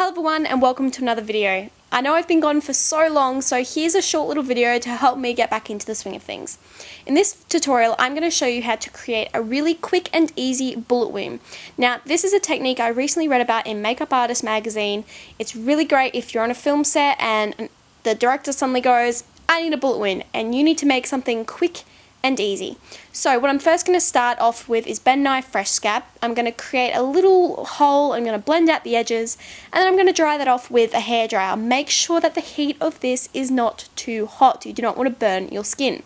Hello everyone and welcome to another video. I know I've been gone for so long, so here's a short little video to help me get back into the swing of things. In this tutorial, I'm going to show you how to create a really quick and easy bullet wound. Now, this is a technique I recently read about in Makeup Artist magazine. It's really great if you're on a film set and the director suddenly goes, I need a bullet wound, and you need to make something quick and easy. So what I'm first going to start off with is Ben Nye Fresh Scab. I'm going to create a little hole, I'm going to blend out the edges, and then I'm going to dry that off with a hairdryer. Make sure that the heat of this is not too hot. You do not want to burn your skin.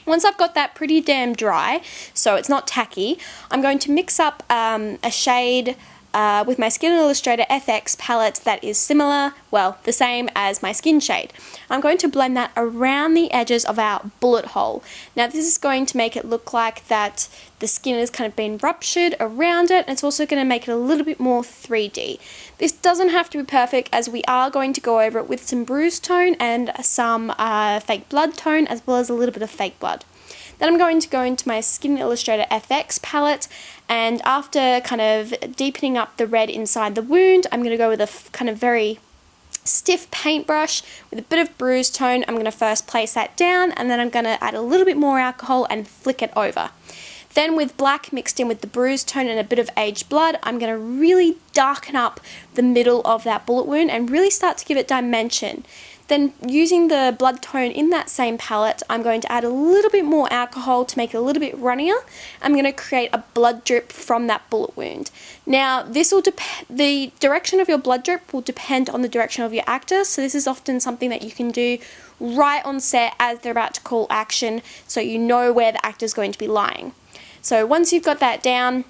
Once I've got that pretty damn dry, so it's not tacky, I'm going to mix up a shade with my Skin Illustrator FX palette that is similar, well, the same as my skin shade. I'm going to blend that around the edges of our bullet hole. Now this is going to make it look like that the skin has kind of been ruptured around it, and it's also going to make it a little bit more 3D. This doesn't have to be perfect, as we are going to go over it with some bruise tone and some fake blood tone, as well as a little bit of fake blood. Then I'm going to go into my Skin Illustrator FX palette, and after kind of deepening up the red inside the wound, I'm going to go with a kind of very stiff paintbrush with a bit of bruise tone. I'm going to first place that down, and then I'm going to add a little bit more alcohol and flick it over. Then with black mixed in with the bruise tone and a bit of aged blood, I'm going to really darken up the middle of that bullet wound and really start to give it dimension. Then using the blood tone in that same palette, I'm going to add a little bit more alcohol to make it a little bit runnier. I'm going to create a blood drip from that bullet wound. Now, this will the direction of your blood drip will depend on the direction of your actor, so this is often something that you can do right on set as they're about to call action, so you know where the actor is going to be lying. So once you've got that down,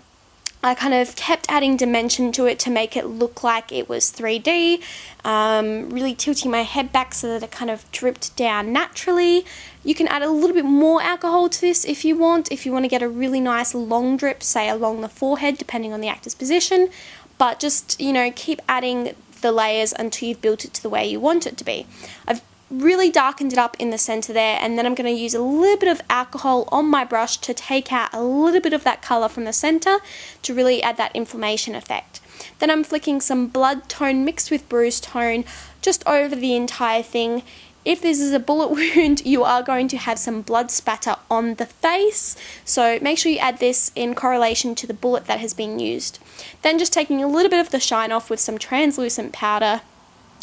I kind of kept adding dimension to it to make it look like it was 3D, really tilting my head back so that it kind of dripped down naturally. You can add a little bit more alcohol to this if you want to get a really nice long drip, say along the forehead, depending on the actor's position, but just, you know, keep adding the layers until you've built it to the way you want it to be. I've really darkened it up in the center there, and then I'm going to use a little bit of alcohol on my brush to take out a little bit of that color from the center to really add that inflammation effect. Then I'm flicking some blood tone mixed with bruise tone just over the entire thing. If this is a bullet wound, you are going to have some blood spatter on the face, so make sure you add this in correlation to the bullet that has been used. Then just taking a little bit of the shine off with some translucent powder.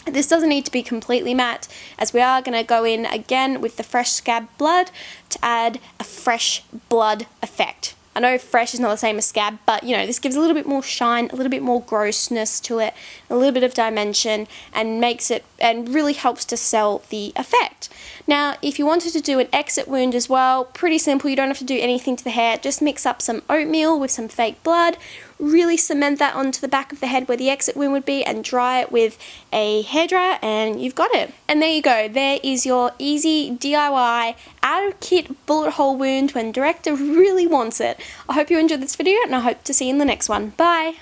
This doesn't need to be completely matte, as we are going to go in again with the Fresh Scab Blood to add a fresh blood effect. I know fresh is not the same as scab, but you know, this gives a little bit more shine, a little bit more grossness to it, a little bit of dimension, and makes it, and really helps to sell the effect. Now, if you wanted to do an exit wound as well, pretty simple, you don't have to do anything to the hair, just mix up some oatmeal with some fake blood, really cement that onto the back of the head where the exit wound would be, and dry it with a hairdryer, and you've got it. And there you go, there is your easy DIY out-of-kit bullet hole wound when director really wants it. I hope you enjoyed this video, and I hope to see you in the next one. Bye!